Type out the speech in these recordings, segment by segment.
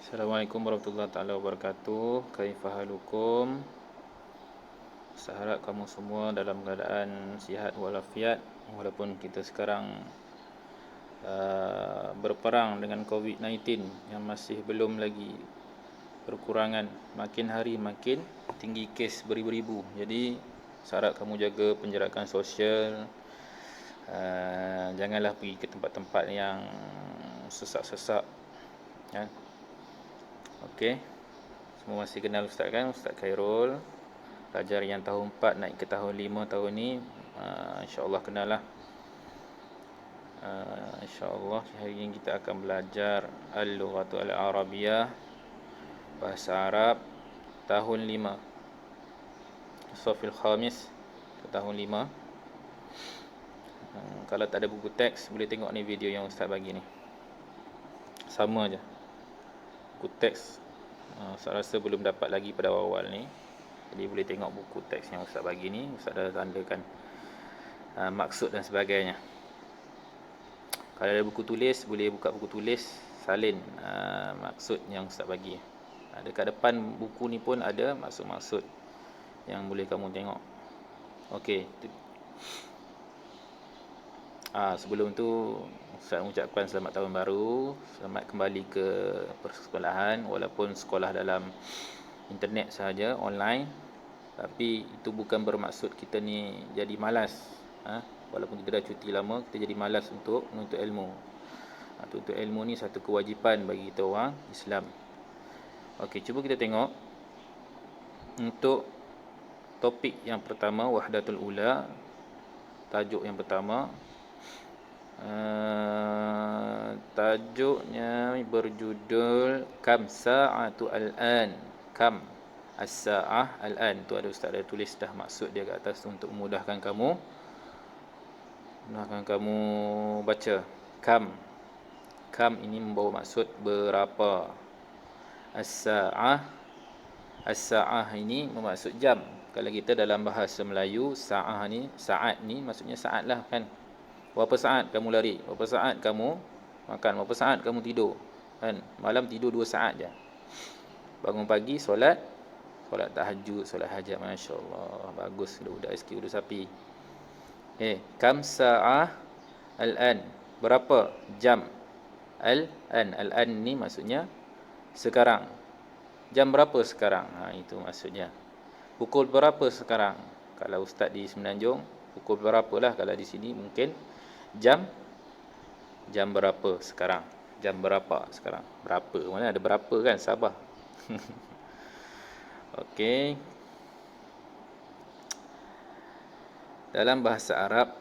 Assalamualaikum warahmatullahi taala wabarakatuh. Kaifa halukum? Saya harap kamu semua dalam keadaan sihat walafiat walaupun kita sekarang berperang dengan COVID-19 yang masih belum lagi berkurangan. Makin hari makin tinggi kes beribu-ribu. Jadi saya harap kamu jaga penjarakan sosial. Janganlah pergi ke tempat-tempat yang sesak-sesak, ya. Okey. Semua masih kenal Ustaz kan? Ustaz Khairul, pelajar yang tahun 4 naik ke tahun 5 tahun ni. InsyaAllah kenal lah. InsyaAllah hari ini kita akan belajar Al-Lughatul Al-Arabiyah, bahasa Arab, tahun 5, Shafil Khamis, tahun 5. Kalau tak ada buku teks, boleh tengok ni video yang Ustaz bagi ni. Sama je. Buku teks Ustaz rasa belum dapat lagi pada awal ni. Jadi boleh tengok buku teks yang Ustaz bagi ni. Ustaz dah tandakan maksud dan sebagainya. Kalau ada buku tulis, boleh buka buku tulis, salin maksud yang Ustaz bagi. Dekat depan buku ni pun ada maksud-maksud yang boleh kamu tengok. Okey. Sebelum tu saya mengucapkan selamat tahun baru, selamat kembali ke persekolahan, walaupun sekolah dalam internet sahaja, online. Tapi itu bukan bermaksud kita ni jadi malas. Walaupun kita dah cuti lama, kita jadi malas untuk menuntut ilmu. Menuntut ilmu ni satu kewajipan bagi kita orang Islam. Okey, cuba kita tengok untuk topik yang pertama, Wahdatul Ula. Tajuk yang pertama, tajuknya berjudul Kam Sa'atu Al-An. Kam As-Sa'ah Al-An. Tu ada Ustaz ada tulis dah maksud dia kat atas tu untuk memudahkan kamu baca. Kam ini membawa maksud berapa. As-Sa'ah ini bermaksud jam. Kalau kita dalam bahasa Melayu, saat ni maksudnya saat lah kan. Berapa saat kamu lari, berapa saat kamu makan, berapa saat kamu tidur kan. Malam tidur 2 saat je. Bangun pagi solat tahajud, solat hajat. Masya-Allah, bagus budak SK Udu Sapi. Kam sa'ah al-an, berapa jam. Al-an ni maksudnya sekarang. Jam berapa sekarang? Itu maksudnya. Pukul berapa sekarang? Kalau ustaz di Semenanjung, pukul berapa lah. Kalau di sini mungkin jam berapa sekarang? Jam berapa sekarang? Berapa? Mana ada berapa kan? Sabah. Okey. Dalam bahasa Arab,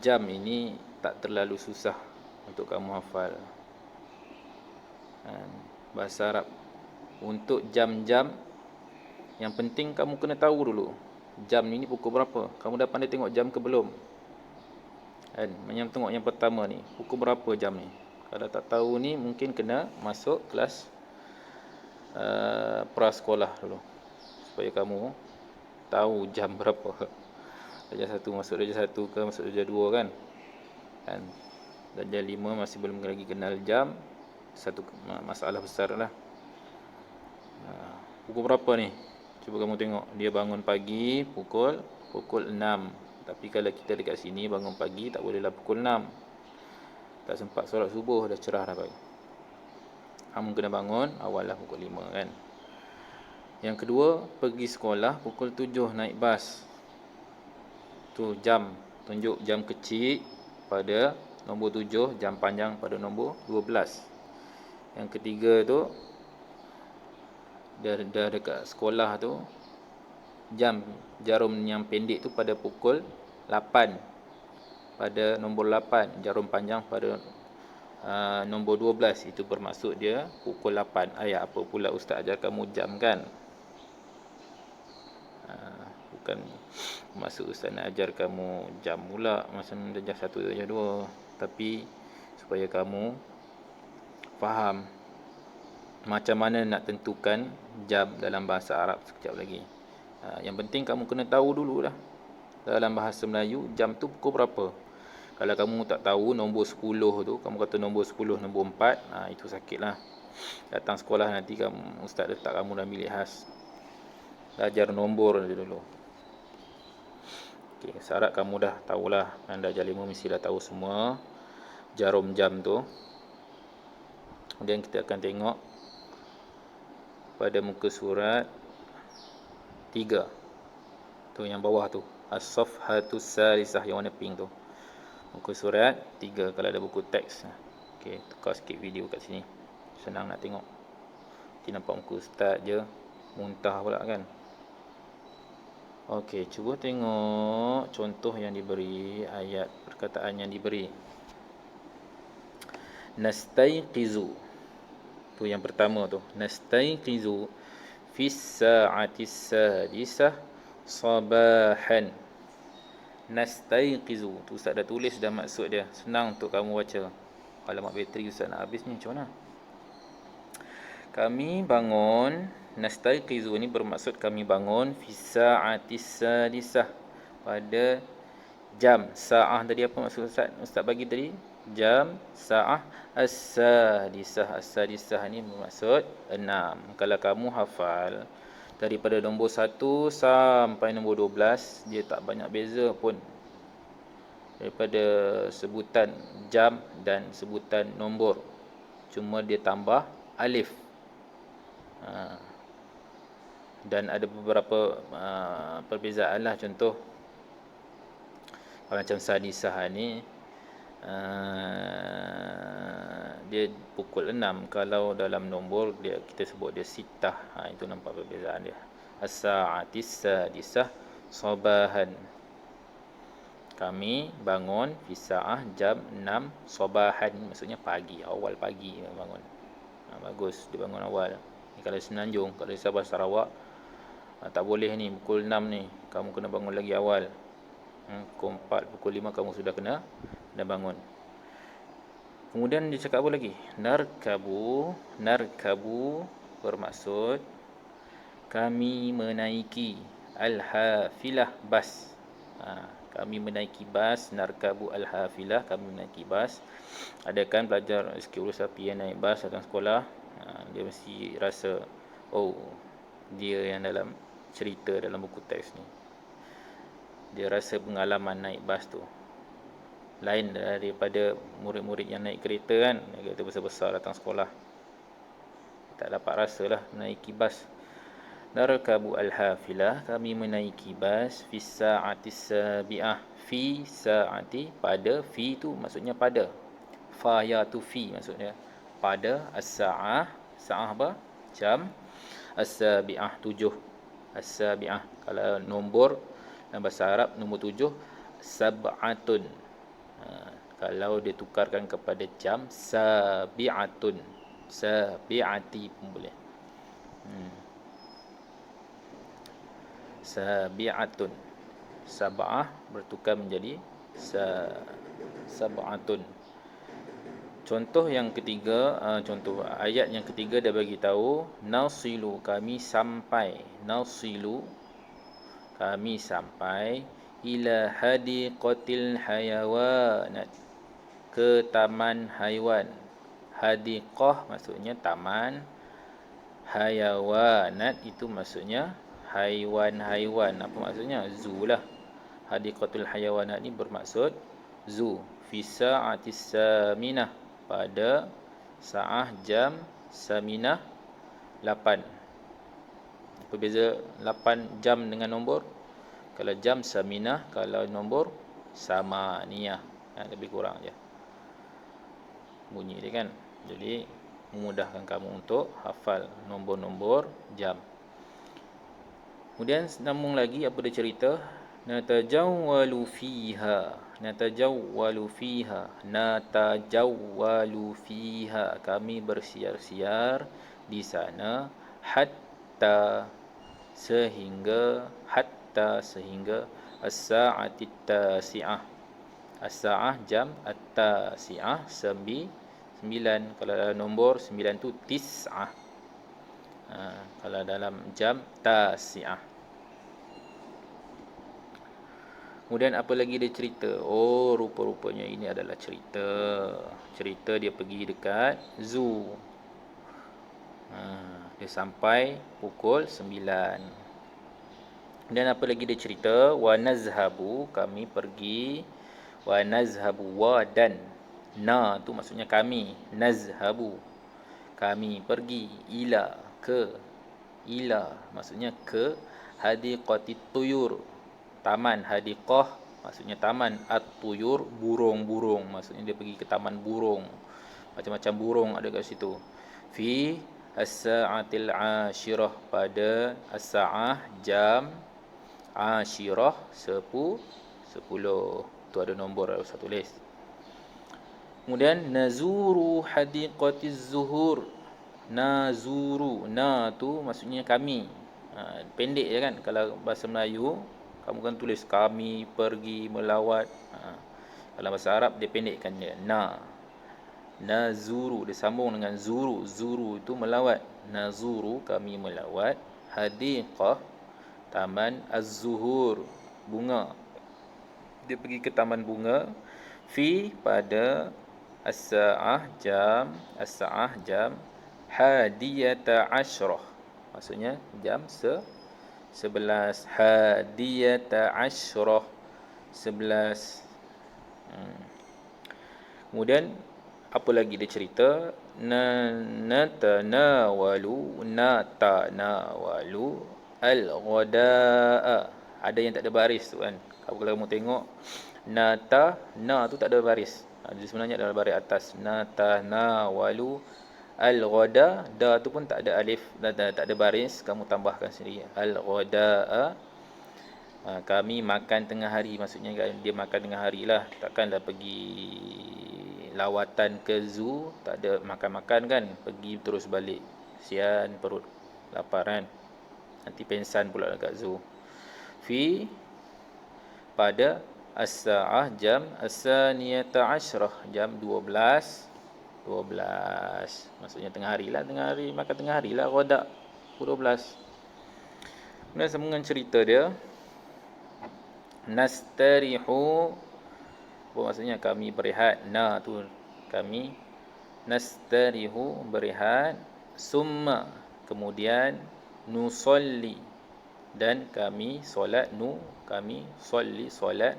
jam ini tak terlalu susah untuk kamu hafal. Bahasa Arab untuk jam-jam, yang penting kamu kena tahu dulu jam ini pukul berapa. Kamu dah pandai tengok jam ke belum? Kan? Yang tengok yang pertama ni, pukul berapa jam ni? Kalau tak tahu ni, mungkin kena masuk kelas prasekolah dulu, supaya kamu tahu jam berapa. Darjah 1 masuk darjah 1 ke masuk darjah 2 kan? Darjah 5 masih belum lagi kenal jam. Satu masalah besar lah. Pukul berapa ni? Cuba kamu tengok, dia bangun pagi pukul 6. Tapi kalau kita dekat sini bangun pagi tak bolehlah pukul 6. Tak sempat solat subuh dah cerah dah pagi. Kamu kena bangun awal lah pukul 5 kan. Yang kedua, pergi sekolah pukul 7 naik bas. Tu jam, tunjuk jam kecil pada nombor 7, jam panjang pada nombor 12. Yang ketiga tu, dah dekat sekolah tu, jarum yang pendek tu pada pukul 8. Pada nombor 8, jarum panjang pada nombor 12. Itu bermaksud dia pukul 8. Apa pula ustaz ajar kamu jam kan? Bukan maksud ustaz nak ajar kamu jam pula macam darjah 1, darjah 2. Tapi supaya kamu faham macam mana nak tentukan jam dalam bahasa Arab sekejap lagi. Yang penting kamu kena tahu dululah dalam bahasa Melayu jam tu pukul berapa. Kalau kamu tak tahu nombor 10 tu, kamu kata nombor 10, nombor 4, itu sakitlah. Datang sekolah nanti kamu ustaz letak kamu dalam bilik khas. Belajar nombor je dulu. Okey, syarat kamu dah tahulah. Anda darjah 5 mesti dah tahu semua jarum jam tu. Kemudian kita akan tengok pada muka surat 3. Tu yang bawah tu. As-safhatus salisah yang warna pink tu. Muka surat 3 kalau ada buku teks. Okey, tukar sikit video kat sini. Senang nak tengok. Nanti nampak muka ustaz je. Muntah pula kan. Okey, cuba tengok contoh yang diberi, ayat perkataan yang diberi. Nastayqizu. Tu yang pertama tu. Nastayqizu fis sa'atis sadisah sabahan. Nastayqizu. Tu ustaz dah tulis dah maksud dia. Senang untuk kamu baca. Alamak, bateri ustaz nak habis ni, macam mana? Kami bangun. Nastayqizu ni bermaksud kami bangun fi sa'atis sadisah, pada jam. Sa'ah tadi apa maksud ustaz? Ustaz bagi tadi jam, sa'ah, as-sadisah. As-sadisah ni bermaksud 6. Kalau kamu hafal daripada nombor 1 sampai nombor 12, dia tak banyak beza pun daripada sebutan jam dan sebutan nombor. Cuma dia tambah alif. Dan ada beberapa perbezaan lah. Contoh kalau macam sadisah ni, dia pukul 6. Kalau dalam nombor dia, kita sebut dia sitah. Itu nampak perbezaan dia. As-sa'atis sadisah sabahan. Kami bangun fi sa'ah jam 6 sabahan, maksudnya pagi, awal pagi bangun. Bagus dia bangun awal. Ni kalau Semenanjung, kalau di Sabah Sarawak tak boleh ni, pukul 6 ni kamu kena bangun lagi awal. Pukul 4, pukul 5 kamu sudah kena bangun. Kemudian dia cakap apa lagi? Narkabu. Narkabu bermaksud kami menaiki al-hafilah, bas. Kami menaiki bas. Narkabu al-hafilah, kami menaiki bas. Ada kan pelajar SK Urus Sapi yang naik bas datang sekolah, dia mesti rasa, oh, dia yang dalam cerita dalam buku teks ni, dia rasa pengalaman naik bas tu lain daripada murid-murid yang naik kereta kan. Kereta besar-besar datang sekolah, tak dapat rasalah menaiki bas. Narkabu al-hafilah, kami menaiki bas fi sa'atis sabi'ah. Fi sa'ati, pada. Fi tu maksudnya pada. Fa ya tu fi maksudnya pada. As-sa'ah, sa'ah apa? Jam. As-sabi'ah, 7. As-sabi'ah, kalau nombor dalam bahasa Arab nombor 7 sab'atun. Kalau ditukarkan kepada jam, sabi'atun. Sabi'ati pun boleh. Sabi'atun. Sab'ah bertukar menjadi sab'atun. Contoh yang ketiga, contoh ayat yang ketiga dia bagi tahu, nasilu, kami sampai. Nasilu, kami sampai ila hadiqatil hayawanat, ke taman haiwan. Hadiqah maksudnya taman, hayawanat itu maksudnya haiwan-haiwan. Apa maksudnya? Zoo lah. Hadiqatul hayawanat ni bermaksud zoo. Fi sa'atis saminah, pada sa'ah jam saminah 8. Apa beza 8 jam dengan nombor? Kalau jam saminah, kalau nombor samaniyah, lebih kurang je bunyi dia kan. Jadi memudahkan kamu untuk hafal nombor-nombor jam. Kemudian sambung lagi, apa dia cerita? Natajawwalu fiha. Natajawwalu fiha. Natajawwalu fiha, kami bersiar-siar di sana. Hatta, sehingga. Hatta, sehingga. As-sa'atit tasi'ah. As-sa'ah jam, at-tasi'ah 9. Kalau dalam nombor 9 tu tis'ah. Kalau dalam jam tasi'ah. Kemudian apa lagi dia cerita? Oh, rupa-rupanya ini adalah cerita. Cerita dia pergi dekat zoo. Dia sampai pukul 9. Dan apa lagi dia cerita? Wa nazhabu, kami pergi. Wa nazhabu, wa dan na tu maksudnya kami. Nazhabu, kami pergi. Ila, ke. Ila maksudnya ke. Hadiqatit tuyur, taman. Hadiqah maksudnya taman. At-tuyur, burung-burung, maksudnya dia pergi ke taman burung. Macam-macam burung ada kat situ. Fi as-sa'atil ashirah, pada as-sa'ah jam, ashirah 10. Tu ada nombor, saya tulis. Kemudian nazuru hadiqatiz zuhur. Nazuru, na tu maksudnya kami. Pendek je kan. Kalau bahasa Melayu kamu kan tulis kami pergi melawat. Kalau bahasa Arab dia pendekkan dia. Nazuru, dia sambung dengan zuru. Zuru itu melawat. Nazuru, kami melawat. Hadiqah, taman. Az-zuhur, bunga. Dia pergi ke taman bunga. Fi, pada. As-sa'ah, jam. As-sa'ah, jam. Hadiyata ashrah, maksudnya jam 11. Hadiyata ashrah, 11. Kemudian apa lagi dia cerita? Natanawalu al-ghadaa. Ada yang tak ada baris tu kan. Kalau kamu tengok na tu tak ada baris. Dia sebenarnya adalah baris atas. Natanawalu al-ghada, da tu pun tak ada alif, tak ada baris, kamu tambahkan sendiri. Al-ghadaa, kami makan tengah hari, maksudnya dia makan tengah hari lah. Takkanlah pergi lawatan ke zoo tak ada makan-makan kan, pergi terus balik, sian perut, lapar kan, nanti pensan pula dekat zoo. Fi, pada as-sa'ah, jam. As-saniyata ashrah, jam 12. Maksudnya tengah hari lah, tengah hari, makan tengah hari lah, ghadak, pukul 12. Kemudian sambungan cerita dia, nastarihu, apa maksudnya? Kami berehat. Na tu kami. Nastarihu, berehat. Summa, kemudian. Nusolli, dan kami solat. Kami solli, solat.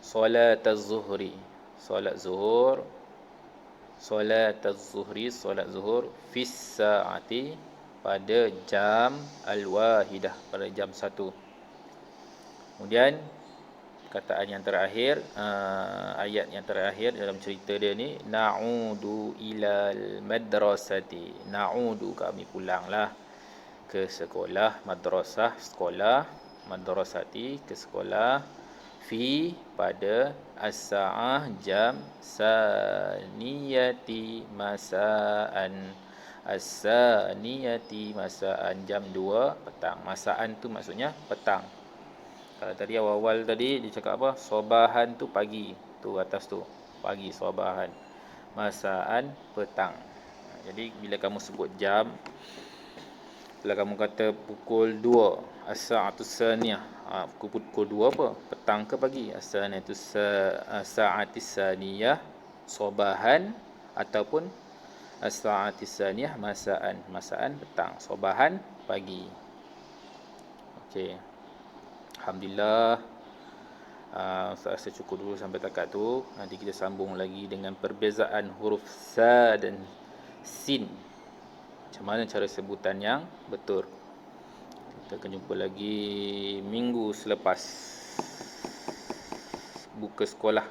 Solat az-zuhri, solat zuhur. Solat az-zuhri, solat zuhur. Fis sa'ati, pada jam. Al-wahidah, pada jam 1. Kemudian kataan yang terakhir, ayat yang terakhir dalam cerita dia ni, na'udu ilal madrasati. Na'udu, kami pulanglah ke sekolah. Madrasah, sekolah. Madrasati, ke sekolah. Fi, pada as-sa'ah, jam. Saniyati, masaan. As-saniyati, masaan, jam 2 petang. Masaan tu maksudnya petang. Kalau tadi awal-awal tadi dia cakap apa? Sobahan tu pagi. Tu atas tu. Pagi, sobahan. Masaan, petang. Jadi bila kamu sebut jam, bila kamu kata pukul 2, as-sa'atus saniyah. Pukul 2 apa? Petang ke pagi? As-sa'atus saniyah, sobahan, ataupun as-sa'atus saniyah, masaan. Masaan, petang. Sobahan, pagi. Okey. Alhamdulillah, saya rasa cukup dulu sampai takat tu. Nanti kita sambung lagi dengan perbezaan huruf sa dan sin. Macam mana cara sebutan yang betul. Kita akan jumpa lagi minggu selepas buka sekolah.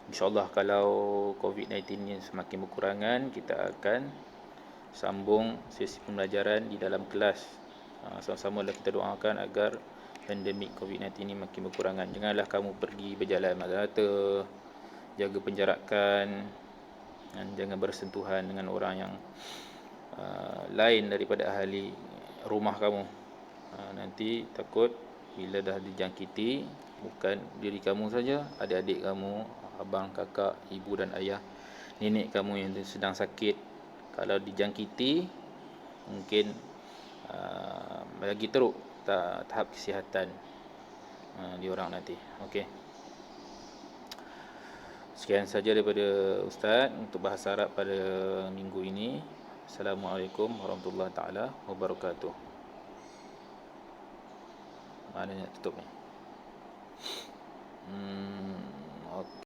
InsyaAllah kalau COVID-19 ni semakin berkurangan, kita akan sambung sesi pembelajaran di dalam kelas. Sama-sama kita doakan agar pandemik COVID-19 ini makin berkurangan. Janganlah kamu pergi berjalan mata-mata, jaga penjarakan, dan jangan bersentuhan dengan orang yang lain daripada ahli rumah kamu. Nanti takut bila dah dijangkiti, bukan diri kamu saja, adik-adik kamu, abang, kakak, ibu dan ayah, nenek kamu yang sedang sakit, kalau dijangkiti, mungkin lagi teruk tahap kesihatan. diorang nanti. Okey. Sekian saja daripada Ustaz untuk bahasa Arab pada minggu ini. Assalamualaikum warahmatullahi taala wabarakatuh. Mana nak tutup ni? Okey.